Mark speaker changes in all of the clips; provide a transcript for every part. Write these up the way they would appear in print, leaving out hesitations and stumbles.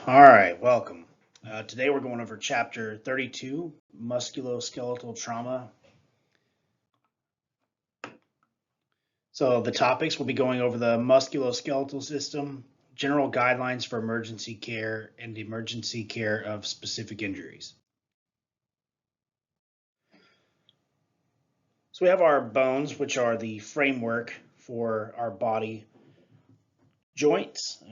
Speaker 1: All right, welcome. Today we're going over chapter 32, Musculoskeletal Trauma. So the topics we'll be going over the musculoskeletal system, general guidelines for emergency care, and emergency care of specific injuries. So we have our bones, which are the framework for our body. Joints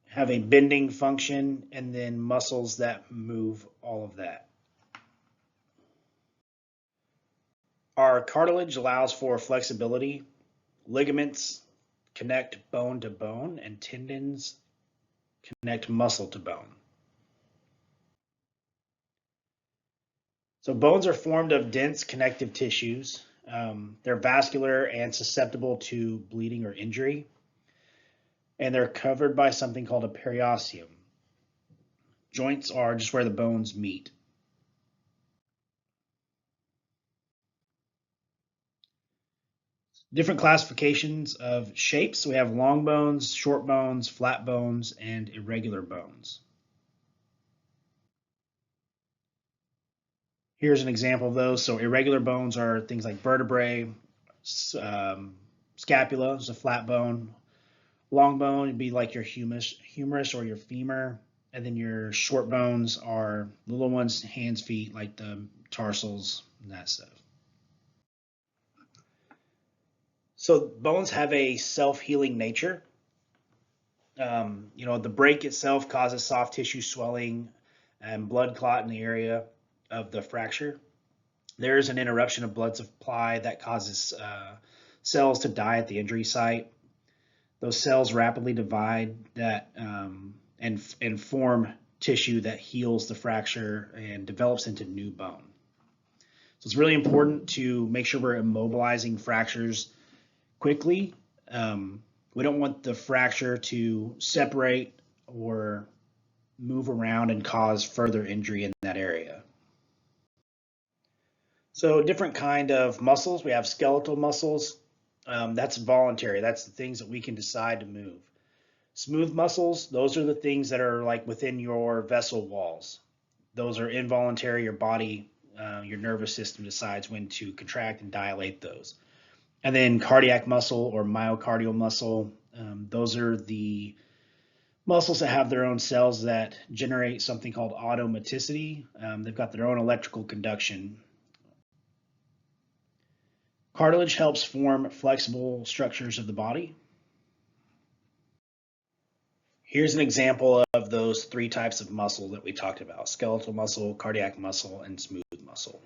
Speaker 1: have a bending function, and then muscles that move all of that. Our cartilage allows for flexibility. Ligaments connect bone to bone, and tendons connect muscle to bone. So bones are formed of dense connective tissues. They're vascular and susceptible to bleeding or injury, and they're covered by something called a periosteum. Joints are just where the bones meet. Different classifications of shapes. We have long bones, short bones, flat bones, and irregular bones. Here's an example of those. So irregular bones are things like vertebrae, scapula is a flat bone. Long bone would be like your humerus or your femur. And then your short bones are little ones, hands, feet, like the tarsals and that stuff. So bones have a self-healing nature. The break itself causes soft tissue swelling and blood clot in the area of the fracture. There is an interruption of blood supply that causes cells to die at the injury site. Those cells rapidly divide and form tissue that heals the fracture and develops into new bone. So it's really important to make sure we're immobilizing fractures quickly. We don't want the fracture to separate or move around and cause further injury in that area. So different kind of muscles. We have skeletal muscles. That's voluntary. That's the things that we can decide to move. Smooth muscles, those are the things that are like within your vessel walls. Those are involuntary. Your body, your nervous system decides when to contract and dilate those. And then cardiac muscle or myocardial muscle, those are the muscles that have their own cells that generate something called automaticity. They've got their own electrical conduction. Cartilage helps form flexible structures of the body. Here's an example of those three types of muscle that we talked about: skeletal muscle, cardiac muscle, and smooth muscle.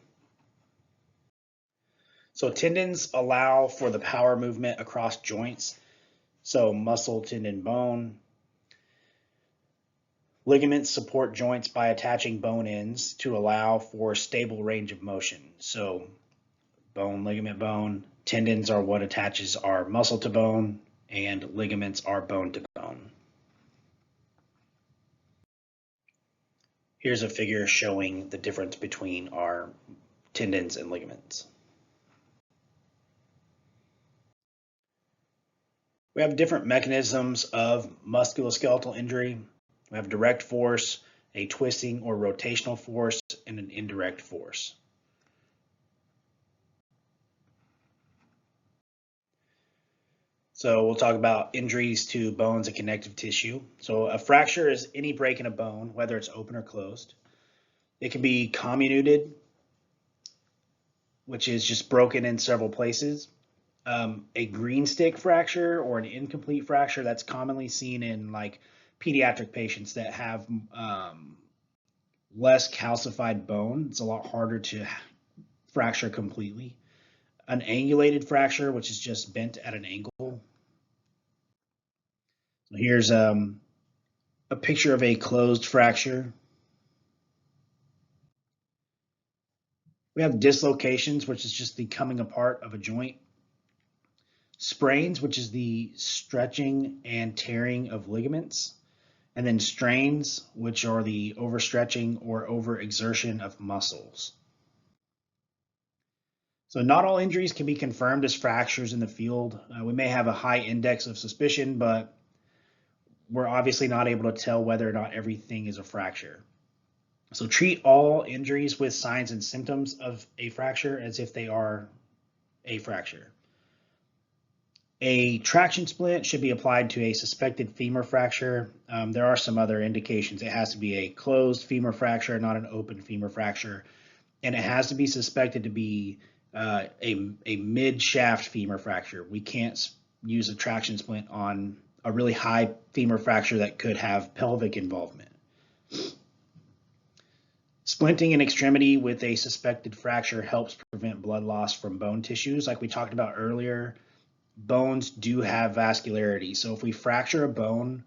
Speaker 1: So tendons allow for the power movement across joints. So muscle, tendon, bone. Ligaments support joints by attaching bone ends to allow for stable range of motion. So bone, ligament, bone. Tendons are what attaches our muscle to bone, and ligaments are bone to bone. Here's a figure showing the difference between our tendons and ligaments. We have different mechanisms of musculoskeletal injury. We have direct force, a twisting or rotational force, and an indirect force. So we'll talk about injuries to bones and connective tissue. So a fracture is any break in a bone, whether it's open or closed. It can be comminuted, which is just broken in several places. A green stick fracture or an incomplete fracture, that's commonly seen in like pediatric patients that have less calcified bone. It's a lot harder to fracture completely. An angulated fracture, which is just bent at an angle. So here's a picture of a closed fracture. We have dislocations, which is just the coming apart of a joint. Sprains, which is the stretching and tearing of ligaments. And then strains, which are the overstretching or overexertion of muscles. So not all injuries can be confirmed as fractures in the field. We may have a high index of suspicion, but we're obviously not able to tell whether or not everything is a fracture. So treat all injuries with signs and symptoms of a fracture as if they are a fracture. A traction splint should be applied to a suspected femur fracture. There are some other indications. It has to be a closed femur fracture, not an open femur fracture, and it has to be suspected to be a mid-shaft femur fracture. We can't use a traction splint on a really high femur fracture that could have pelvic involvement. Splinting an extremity with a suspected fracture helps prevent blood loss from bone tissues. Like we talked about earlier, bones do have vascularity. So if we fracture a bone,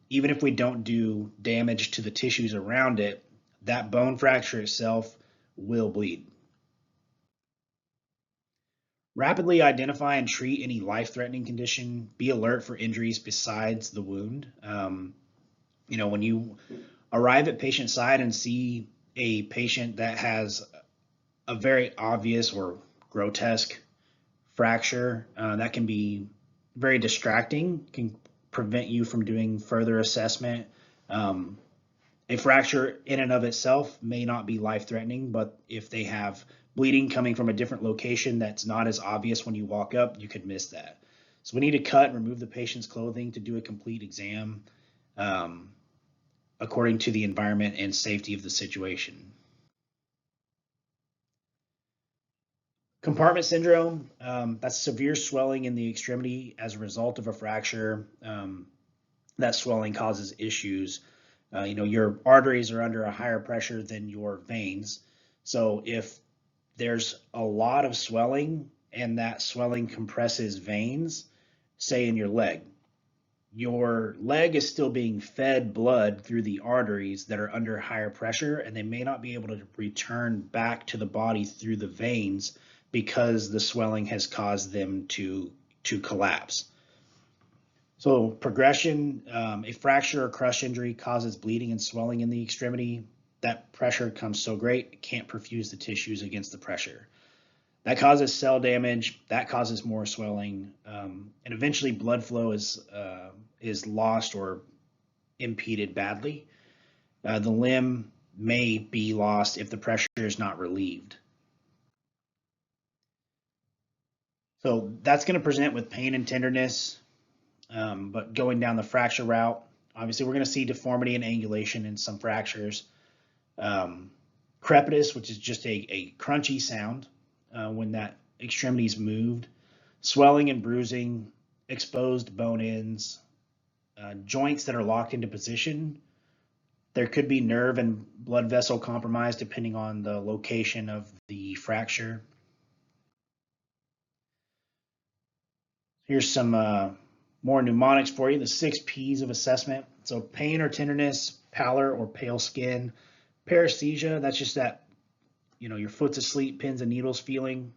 Speaker 1: even if we don't do damage to the tissues around it, that bone fracture itself will bleed. Rapidly identify and treat any life-threatening condition. Be alert for injuries besides the wound. When you arrive at patient side and see a patient that has a very obvious or grotesque fracture, that can be very distracting, can prevent you from doing further assessment. A fracture in and of itself may not be life-threatening, but if they have bleeding coming from a different location that's not as obvious when you walk up, you could miss that. So we need to cut and remove the patient's clothing to do a complete exam according to the environment and safety of the situation. Compartment syndrome, that's severe swelling in the extremity as a result of a fracture. That swelling causes issues. Your arteries are under a higher pressure than your veins. So if there's a lot of swelling and that swelling compresses veins, say in your leg is still being fed blood through the arteries that are under higher pressure, and they may not be able to return back to the body through the veins because the swelling has caused them to collapse. So progression, a fracture or crush injury causes bleeding and swelling in the extremity. That pressure comes so great, it can't perfuse the tissues against the pressure. That causes cell damage, that causes more swelling, and eventually blood flow is lost or impeded badly. The limb may be lost if the pressure is not relieved. So that's going to present with pain and tenderness, but going down the fracture route, obviously we're going to see deformity and angulation in some fractures. Crepitus, which is just a crunchy sound when that extremity is moved. Swelling and bruising, exposed bone ends, joints that are locked into position. There could be nerve and blood vessel compromise depending on the location of the fracture. Here's some more mnemonics for you, the 6 P's of assessment. So pain or tenderness, pallor or pale skin, paresthesia, that's just that, your foot's asleep, pins and needles feeling,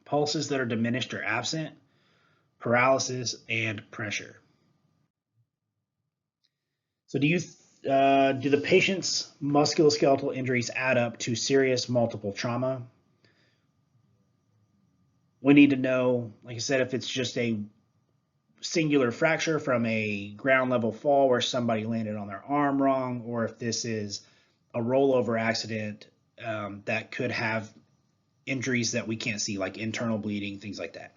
Speaker 1: pulses that are diminished or absent, paralysis, and pressure. So do the patient's musculoskeletal injuries add up to serious multiple trauma? We need to know, like I said, if it's just a singular fracture from a ground level fall where somebody landed on their arm wrong, or if this is a rollover accident that could have injuries that we can't see, like internal bleeding, things like that.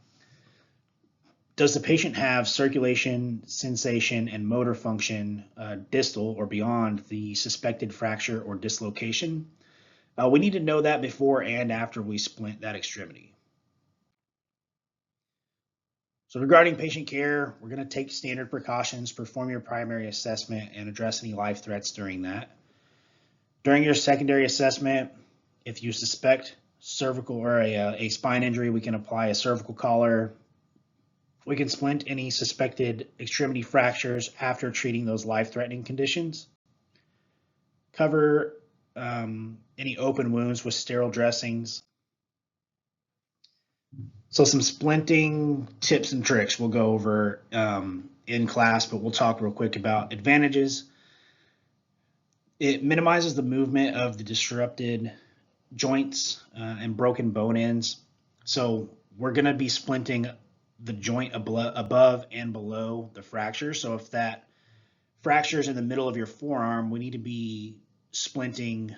Speaker 1: Does the patient have circulation, sensation, and motor function distal or beyond the suspected fracture or dislocation? We need to know that before and after we splint that extremity. So regarding patient care, we're going to take standard precautions, perform your primary assessment, and address any life threats during that. During your secondary assessment, if you suspect cervical or a spine injury, we can apply a cervical collar. We can splint any suspected extremity fractures after treating those life-threatening conditions. Cover any open wounds with sterile dressings. So some splinting tips and tricks we'll go over in class, but we'll talk real quick about advantages. It minimizes the movement of the disrupted joints and broken bone ends. So we're going to be splinting the joint above and below the fracture. So if that fractures in the middle of your forearm, we need to be splinting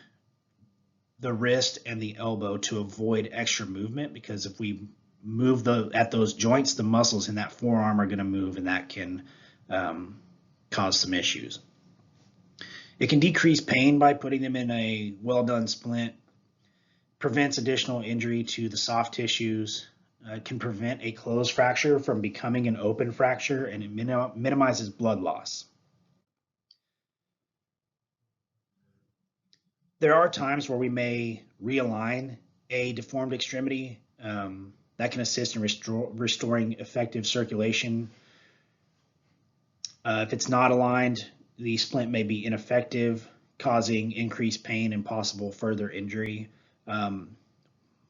Speaker 1: the wrist and the elbow to avoid extra movement, because if we move at those joints, the muscles in that forearm are going to move, and that can cause some issues. It can decrease pain by putting them in a well-done splint, prevents additional injury to the soft tissues, can prevent a closed fracture from becoming an open fracture, and it minimizes blood loss. There are times where we may realign a deformed extremity. That can assist in restoring effective circulation. If it's not aligned, the splint may be ineffective, causing increased pain and possible further injury.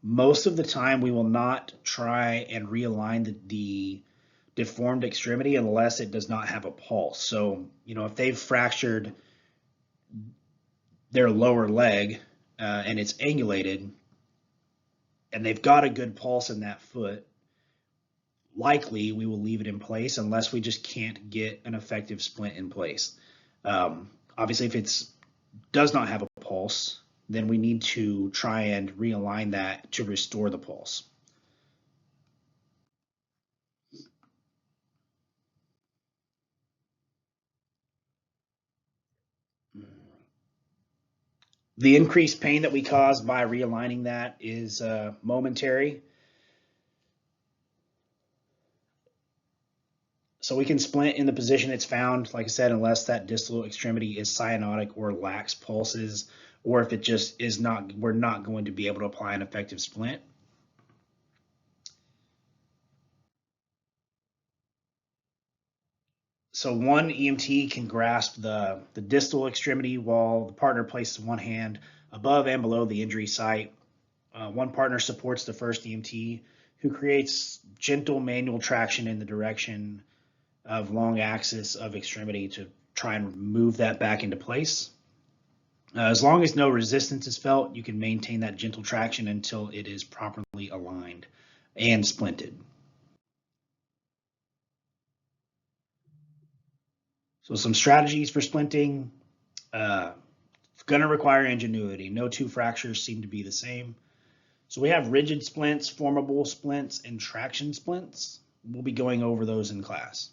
Speaker 1: Most of the time, we will not try and realign the deformed extremity unless it does not have a pulse. So, if they've fractured their lower leg and it's angulated and they've got a good pulse in that foot, likely we will leave it in place unless we just can't get an effective splint in place. Obviously, if it does not have a pulse, then we need to try and realign that to restore the pulse. The increased pain that we cause by realigning that is momentary. So we can splint in the position it's found, like I said, unless that distal extremity is cyanotic or lacks pulses, or if it just is not, we're not going to be able to apply an effective splint. So one EMT can grasp the distal extremity while the partner places one hand above and below the injury site. One partner supports the first EMT, who creates gentle manual traction in the direction of long axis of extremity to try and move that back into place. As long as no resistance is felt, you can maintain that gentle traction until it is properly aligned and splinted. So some strategies for splinting. Going to require ingenuity. No two fractures seem to be the same. So we have rigid splints, formable splints, and traction splints. We'll be going over those in class.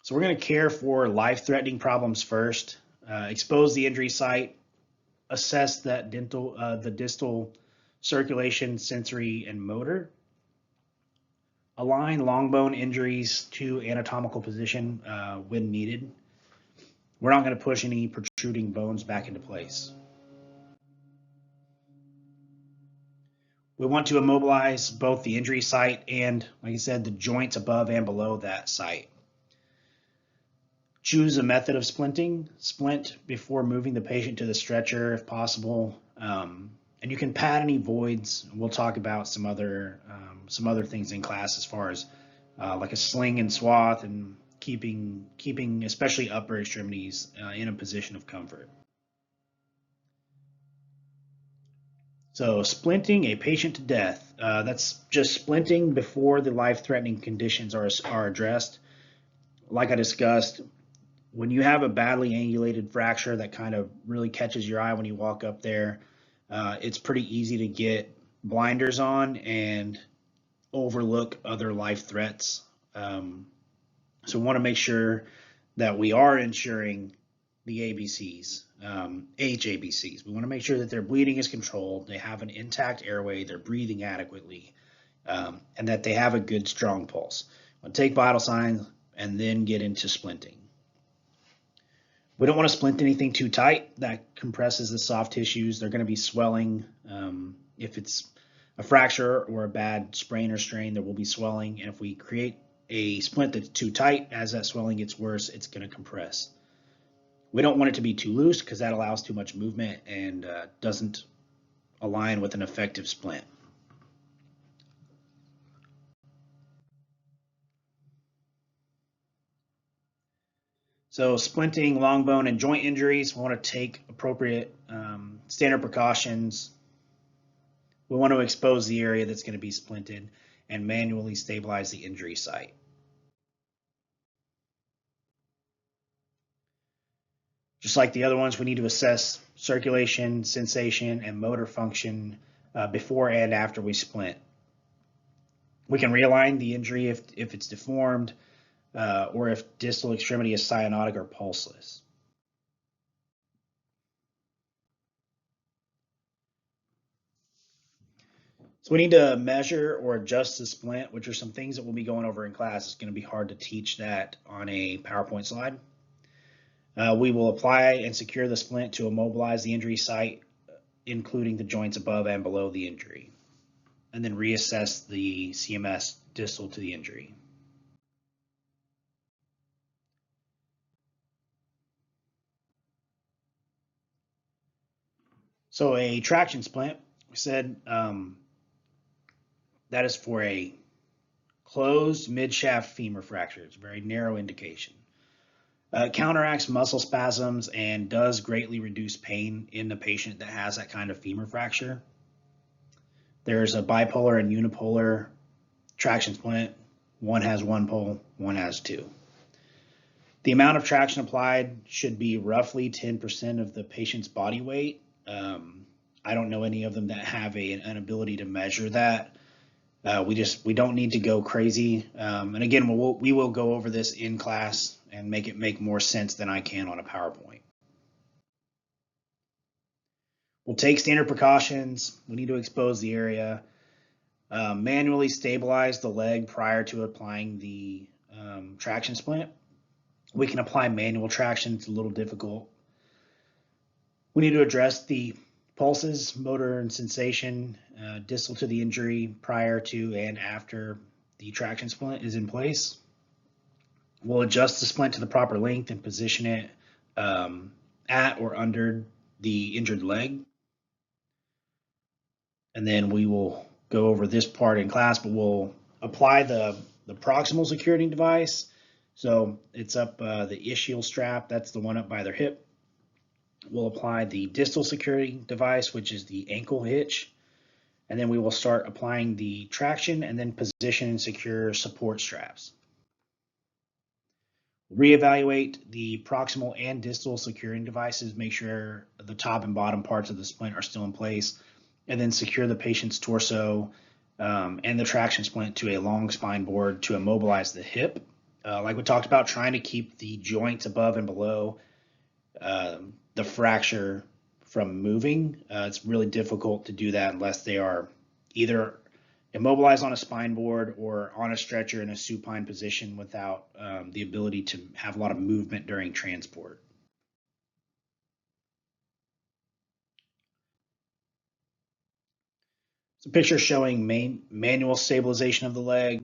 Speaker 1: So we're going to care for life-threatening problems first, expose the injury site, assess that the distal circulation, sensory, and motor, align long bone injuries to anatomical position when needed. We're not going to push any protruding bones back into place. We want to immobilize both the injury site and, like I said, the joints above and below that site. Choose a method of splinting. Splint before moving the patient to the stretcher if possible. And you can pad any voids. We'll talk about some other things in class as far as like a sling and swath, and keeping especially upper extremities in a position of comfort. So splinting a patient to death, that's just splinting before the life-threatening conditions are addressed. Like I discussed, when you have a badly angulated fracture that kind of really catches your eye when you walk up there, it's pretty easy to get blinders on and overlook other life threats. So we want to make sure that we are ensuring the ABCs, HABCs. We want to make sure that their bleeding is controlled, they have an intact airway, they're breathing adequately, and that they have a good, strong pulse. We'll take vital signs and then get into splinting. We don't want to splint anything too tight. That compresses the soft tissues. They're going to be swelling. If it's a fracture or a bad sprain or strain, there will be swelling. And if we create a splint that's too tight, as that swelling gets worse, it's going to compress. We don't want it to be too loose, because that allows too much movement and doesn't align with an effective splint. So splinting long bone and joint injuries, we want to take appropriate standard precautions. We want to expose the area that's going to be splinted. and manually stabilize the injury site. Just like the other ones, we need to assess circulation, sensation, and motor function before and after we splint. We can realign the injury if it's deformed or if distal extremity is cyanotic or pulseless. So we need to measure or adjust the splint, which are some things that we'll be going over in class. It's going to be hard to teach that on a PowerPoint slide. We will apply and secure the splint to immobilize the injury site, including the joints above and below the injury, and then reassess the CMS distal to the injury. So a traction splint, we said that is for a closed mid-shaft femur fracture. It's a very narrow indication. Counteracts muscle spasms and does greatly reduce pain in the patient that has that kind of femur fracture. There's a bipolar and unipolar traction splint. One has one pole, one has two. The amount of traction applied should be roughly 10% of the patient's body weight. I don't know any of them that have an ability to measure that. We don't need to go crazy. And again, we will go over this in class and make it make more sense than I can on a PowerPoint. We'll take standard precautions. We need to expose the area, manually stabilize the leg prior to applying the traction splint. We can apply manual traction. It's a little difficult. We need to address the pulses, motor and sensation, distal to the injury prior to and after the traction splint is in place. We'll adjust the splint to the proper length and position it at or under the injured leg. And then we will go over this part in class, but we'll apply the proximal securing device. So it's up the ischial strap, that's the one up by their hip. We'll apply the distal security device, which is the ankle hitch. And then we will start applying the traction and then position and secure support straps. Reevaluate the proximal and distal securing devices, make sure the top and bottom parts of the splint are still in place, and then secure the patient's torso and the traction splint to a long spine board to immobilize the hip. Like we talked about, trying to keep the joints above and below the fracture from moving. It's really difficult to do that unless they are either immobilized on a spine board or on a stretcher in a supine position without the ability to have a lot of movement during transport. It's a picture showing manual stabilization of the leg.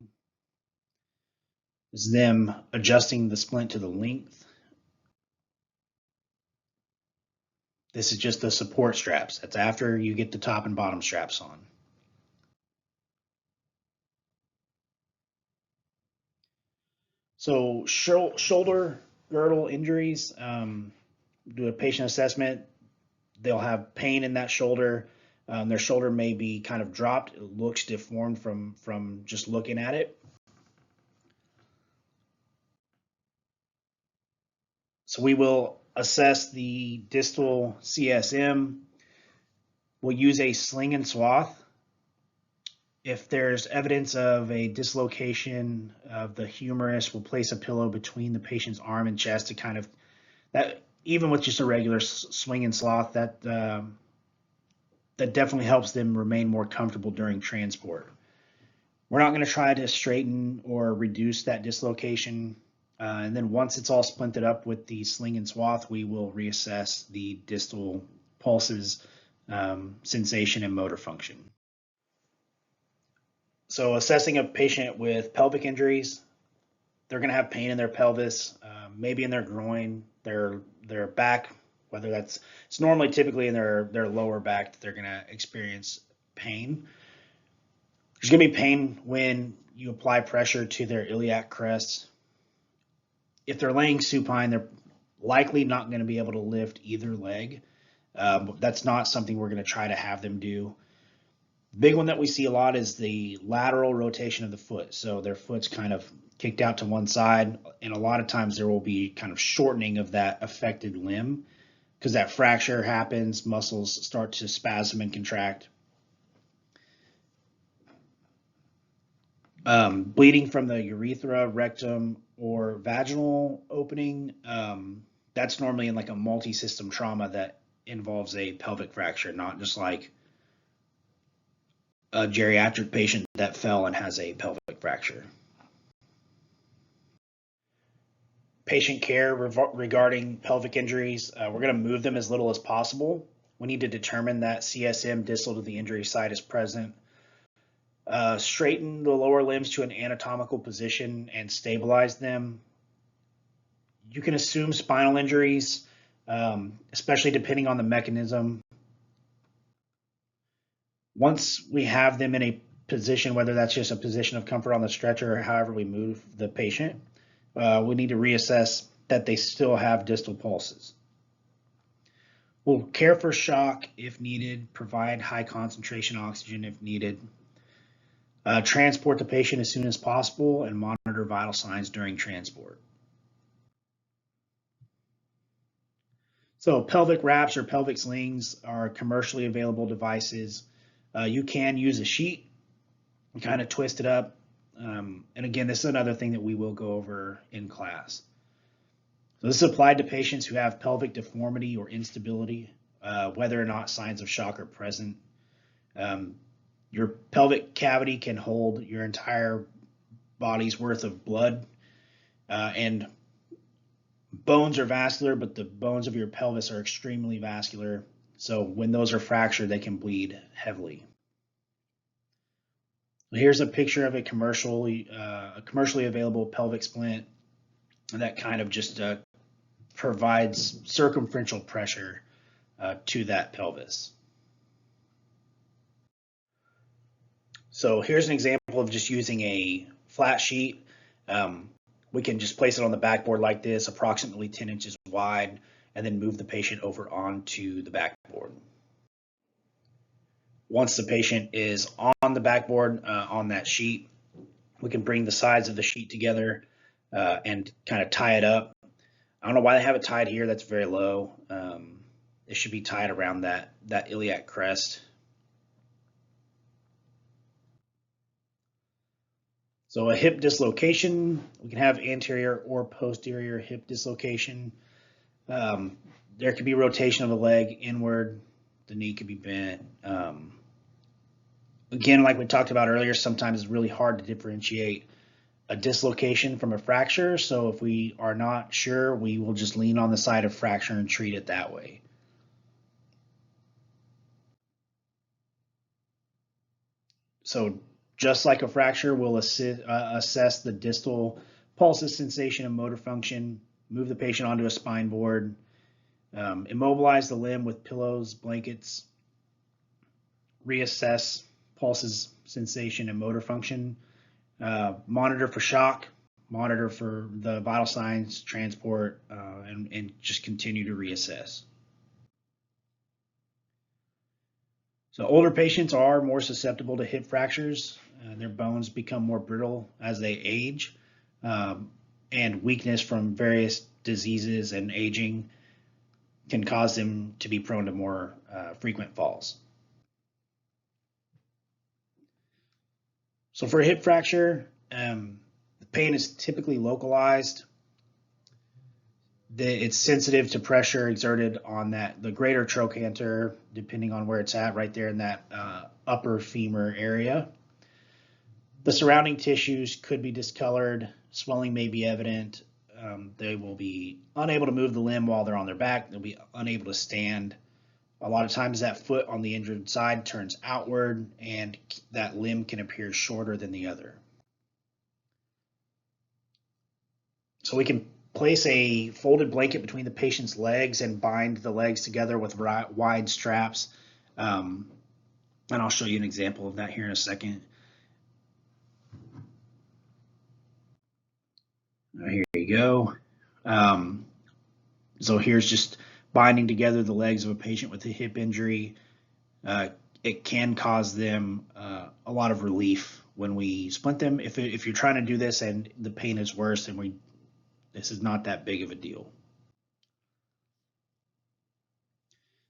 Speaker 1: This is them adjusting the splint to the length. This is just the support straps. That's after you get the top and bottom straps on. So shoulder girdle injuries, do a patient assessment. They'll have pain in that shoulder. Their shoulder may be kind of dropped. It looks deformed from just looking at it. So we will assess the distal CSM. We'll use a sling and swath. If there's evidence of a dislocation of the humerus, we'll place a pillow between the patient's arm and chest to kind of, that even with just a regular swing and sloth, that definitely helps them remain more comfortable during transport. We're not going to try to straighten or reduce that dislocation. And then once it's all splinted up with the sling and swath, we will reassess the distal pulses, sensation, and motor function. So assessing a patient with pelvic injuries, they're going to have pain in their pelvis, maybe in their groin, their back, whether it's normally typically in their lower back that they're going to experience pain. There's going to be pain when you apply pressure to their iliac crest. If they're laying supine, they're likely not going to be able to lift either leg. But that's not something we're going to try to have them do. Big one that we see a lot is the lateral rotation of the foot. So their foot's kind of kicked out to one side, and a lot of times there will be kind of shortening of that affected limb because that fracture happens, muscles start to spasm and contract. Bleeding from the urethra, rectum, or vaginal opening, that's normally in like a multi-system trauma that involves a pelvic fracture, not just like a geriatric patient that fell and has a pelvic fracture. Patient care regarding pelvic injuries, we're going to move them as little as possible. We need to determine that CSM distal to the injury site is present. Straighten the lower limbs to an anatomical position and stabilize them. You can assume spinal injuries, especially depending on the mechanism. Once we have them in a position, whether that's just a position of comfort on the stretcher or however we move the patient, we need to reassess that they still have distal pulses. We'll care for shock if needed, provide high concentration oxygen if needed, transport the patient as soon as possible, and monitor vital signs during transport. So pelvic wraps or pelvic slings are commercially available devices. You can use a sheet and kind of twist it up. And again, this is another thing that we will go over in class. So this is applied to patients who have pelvic deformity or instability, whether or not signs of shock are present. Your pelvic cavity can hold your entire body's worth of blood, and bones are vascular, but the bones of your pelvis are extremely vascular. So when those are fractured, they can bleed heavily. Here's a picture of a commercially available pelvic splint that kind of just provides circumferential pressure to that pelvis. So here's an example of just using a flat sheet. We can just place it on the backboard like this, approximately 10 inches wide, and then move the patient over onto the backboard. Once the patient is on the backboard on that sheet, we can bring the sides of the sheet together and kind of tie it up. I don't know why they have it tied here. That's very low. It should be tied around that iliac crest. So a hip dislocation, we can have anterior or posterior hip dislocation. There could be rotation of the leg inward. The knee could be bent. Again, like we talked about earlier, sometimes it's really hard to differentiate a dislocation from a fracture. So if we are not sure, we will just lean on the side of fracture and treat it that way. So just like a fracture, we'll assess the distal pulses, sensation, and motor function, move the patient onto a spine board, immobilize the limb with pillows, blankets, reassess pulses, sensation, and motor function, monitor for shock, monitor for the vital signs, transport, and just continue to reassess. So older patients are more susceptible to hip fractures. Their bones become more brittle as they age, and weakness from various diseases and aging can cause them to be prone to more frequent falls. So for a hip fracture, the pain is typically localized. It's sensitive to pressure exerted on the greater trochanter, depending on where it's at, right there in that upper femur area. The surrounding tissues could be discolored. Swelling may be evident. They will be unable to move the limb while they're on their back. They'll be unable to stand. A lot of times that foot on the injured side turns outward, and that limb can appear shorter than the other. So we can place a folded blanket between the patient's legs and bind the legs together with wide straps. And I'll show you an example of that here in a second. Here you go. So here's just binding together the legs of a patient with a hip injury. it can cause them a lot of relief when we splint them. If you're trying to do this and the pain is worse, then this is not that big of a deal.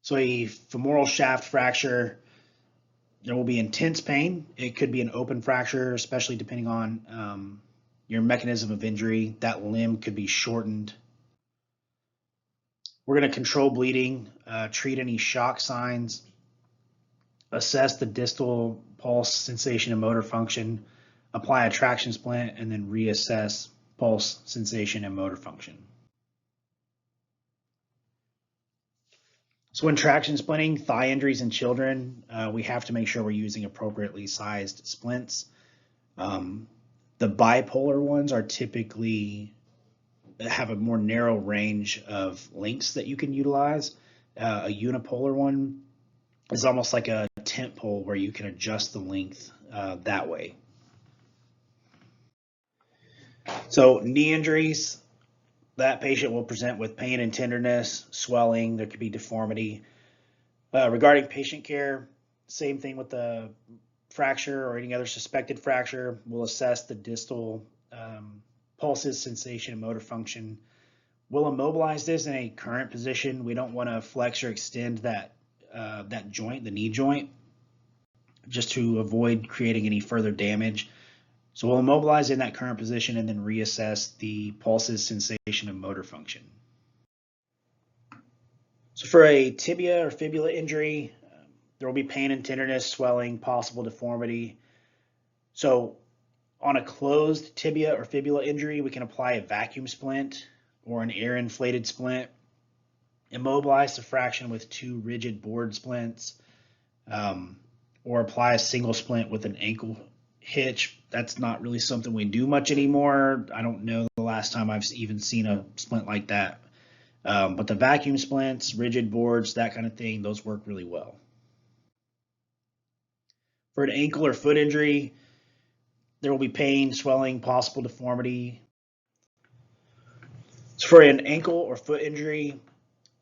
Speaker 1: So a femoral shaft fracture, there will be intense pain. It could be an open fracture, especially depending on your mechanism of injury. That limb could be shortened. We're going to control bleeding, treat any shock signs, assess the distal pulse, sensation, and motor function, apply a traction splint, and then reassess pulse, sensation, and motor function. So when traction splinting, thigh injuries in children, we have to make sure we're using appropriately sized splints. The bipolar ones are typically have a more narrow range of lengths that you can utilize. A unipolar one is almost like a tent pole where you can adjust the length that way. So knee injuries, that patient will present with pain and tenderness, swelling, there could be deformity. Regarding patient care, same thing with the fracture or any other suspected fracture. We'll assess the distal pulses, sensation, and motor function. We'll immobilize this in a current position. We don't want to flex or extend that joint, the knee joint, just to avoid creating any further damage. So we'll immobilize in that current position and then reassess the pulses, sensation, and motor function. So for a tibia or fibula injury, there will be pain and tenderness, swelling, possible deformity. So on a closed tibia or fibula injury, we can apply a vacuum splint or an air-inflated splint, immobilize the fraction with 2 rigid board splints, or apply a single splint with an ankle hitch. That's not really something we do much anymore. I don't know the last time I've even seen a splint like that. But the vacuum splints, rigid boards, that kind of thing, those work really well. For an ankle or foot injury, there will be pain, swelling, possible deformity. So for an ankle or foot injury,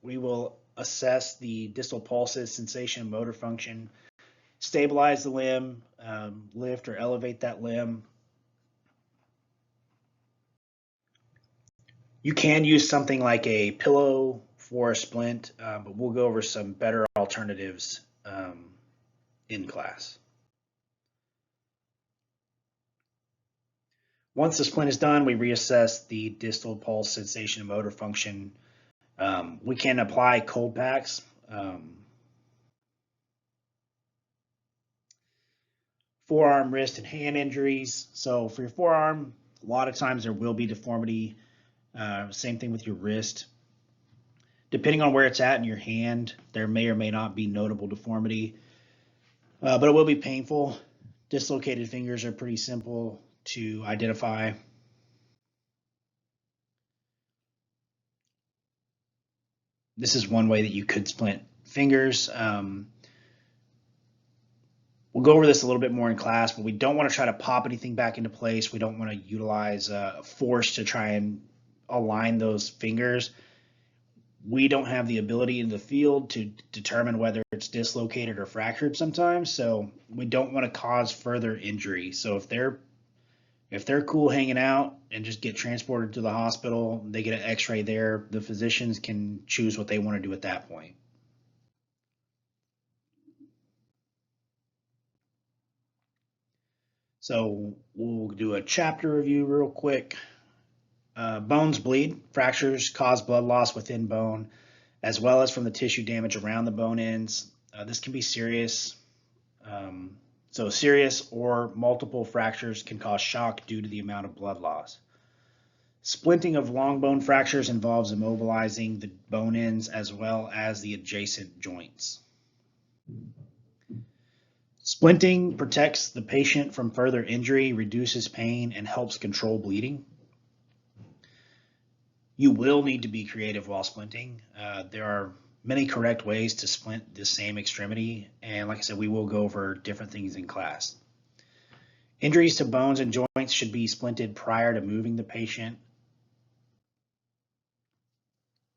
Speaker 1: we will assess the distal pulses, sensation, and motor function, stabilize the limb, lift or elevate that limb. You can use something like a pillow for a splint, but we'll go over some better alternatives in class. Once the splint is done, we reassess the distal pulse, sensation, and motor function. We can apply cold packs. Forearm, wrist, and hand injuries. So for your forearm, a lot of times there will be deformity. Same thing with your wrist. Depending on where it's at in your hand, there may or may not be notable deformity, but it will be painful. Dislocated fingers are pretty simple to identify. This is one way that you could splint fingers. We'll go over this a little bit more in class, but we don't want to try to pop anything back into place. We don't want to utilize force to try and align those fingers. We don't have the ability in the field to determine whether it's dislocated or fractured sometimes, so we don't want to cause further injury. So if they're cool hanging out and just get transported to the hospital, they get an x-ray there, the physicians can choose what they want to do at that point. So we'll do a chapter review real quick. Bones bleed. Fractures cause blood loss within bone, as well as from the tissue damage around the bone ends. This can be serious. So serious or multiple fractures can cause shock due to the amount of blood loss. Splinting of long bone fractures involves immobilizing the bone ends as well as the adjacent joints. Splinting protects the patient from further injury, reduces pain, and helps control bleeding. You will need to be creative while splinting. There are many correct ways to splint the same extremity, and like I said, we will go over different things in class. Injuries to bones and joints should be splinted prior to moving the patient.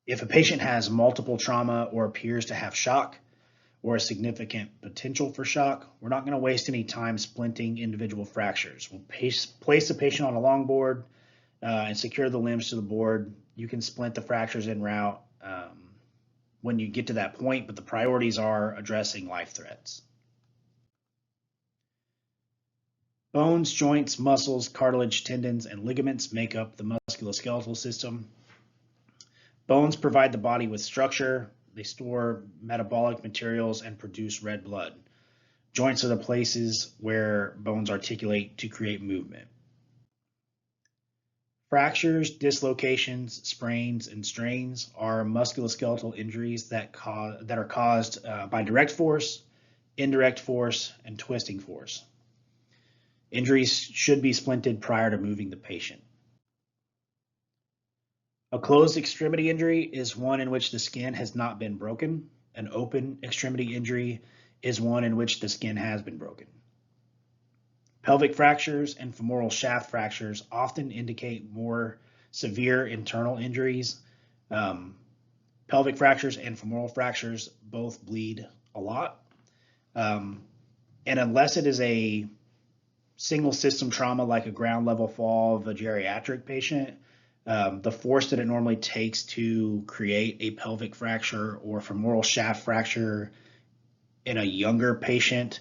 Speaker 1: If a patient has multiple trauma or appears to have shock, or a significant potential for shock, we're not going to waste any time splinting individual fractures. We'll place the patient on a long board and secure the limbs to the board. You can splint the fractures en route when you get to that point, but the priorities are addressing life threats. Bones, joints, muscles, cartilage, tendons, and ligaments make up the musculoskeletal system. Bones provide the body with structure. They store metabolic materials and produce red blood. Joints are the places where bones articulate to create movement. Fractures, dislocations, sprains, and strains are musculoskeletal injuries that are caused by direct force, indirect force, and twisting force. Injuries should be splinted prior to moving the patient. A closed extremity injury is one in which the skin has not been broken. An open extremity injury is one in which the skin has been broken. Pelvic fractures and femoral shaft fractures often indicate more severe internal injuries. Pelvic fractures and femoral fractures both bleed a lot. And unless it is a single system trauma like a ground level fall of a geriatric patient, the force that it normally takes to create a pelvic fracture or femoral shaft fracture in a younger patient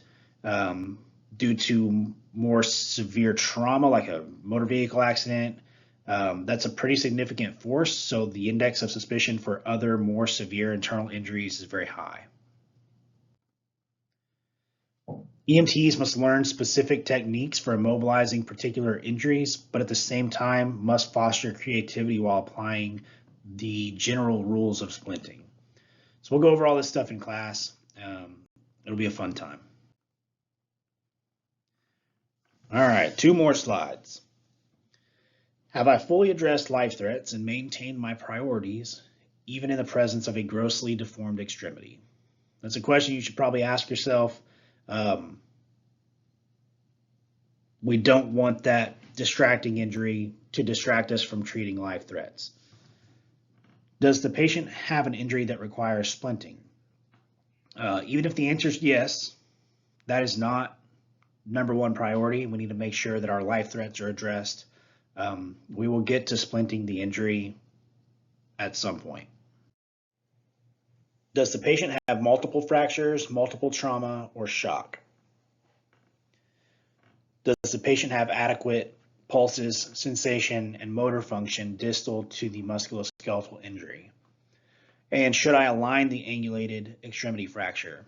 Speaker 1: due to more severe trauma like a motor vehicle accident, that's a pretty significant force, so the index of suspicion for other more severe internal injuries is very high. EMTs must learn specific techniques for immobilizing particular injuries, but at the same time must foster creativity while applying the general rules of splinting. So we'll go over all this stuff in class. It'll be a fun time. All right, 2 more slides. Have I fully addressed life threats and maintained my priorities, even in the presence of a grossly deformed extremity? That's a question you should probably ask yourself. We don't want that distracting injury to distract us from treating life threats. Does the patient have an injury that requires splinting? Even if the answer is yes, that is not #1 priority. We need to make sure that our life threats are addressed. We will get to splinting the injury at some point. Does the patient have multiple fractures, multiple trauma, or shock? Does the patient have adequate pulses, sensation, and motor function distal to the musculoskeletal injury? And should I align the angulated extremity fracture?